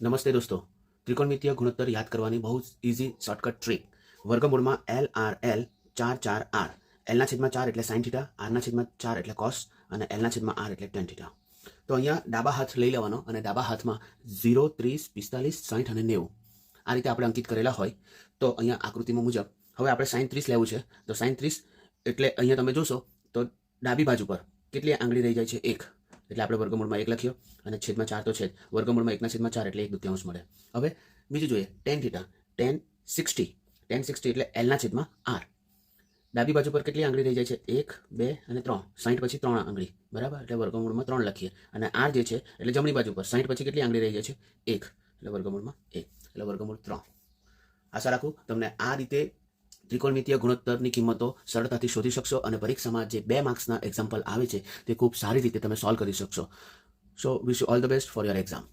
નમસ્તે દોસ્તો, ત્રિકોણમિતીય ગુણોત્તર યાદ કરવાની બહુ જ ઇઝી શોર્ટકટ ટ્રીક. વર્ગમૂળમાં એલ આર એલ 4 4 આર. એલના છેદમાં 4 એટલે સાઇન થીટા, આરના છેદમાં 4 એટલે કોસ અને એલના છેદમાં આર એટલે ટેન થીટા. તો અહીંયા ડાબા હાથ લઈ લેવાનો અને ડાબા હાથમાં 0, 30, 45, 60 અને 90 આ રીતે આપણે અંકિત કરેલા હોય. તો અહીંયા આકૃતિમાં મુજબ હવે આપણે સાઇન 30 લેવું છે. તો સાઇન 30 એટલે અહીંયા તમે જોશો તો ડાબી બાજુ પર કેટલી આંગળી રહી જાય છે? 1. એટલે આપણે વર્ગમૂળમાં 1 લખ્યો અને છેદમાં 4 તો છે જ. વર્ગમૂળમાં 1/4 એટલે 1/2 મળે. હવે બીજું જોઈએ ટેન થીટા. ટેન 60 એટલે એલના છેદમાં આર. ડાબી બાજુ પર કેટલી આંગળી રહી જાય છે? 1, 2 અને 3. 60 પછી 3 આંગળી, બરાબર? એટલે વર્ગમૂળમાં 3 લખીએ. અને આર જે છે એટલે જમણી બાજુ પર 60 પછી કેટલી આંગળી રહી જાય છે? 1. એટલે વર્ગમૂળમાં 1 એટલે વર્ગમૂળ 3. આશા રાખું તમને આ રીતે ત્રિકોણમિતીય ગુણોત્તરની કિંમતો સરળતાથી શોધી શકશો અને પરીક્ષામાં જે 2 માર્ક્સના એક્ઝામ્પલ આવે છે તે ખૂબ સારી રીતે તમે સોલ્વ કરી શકશો. So wish you all the best for your exam.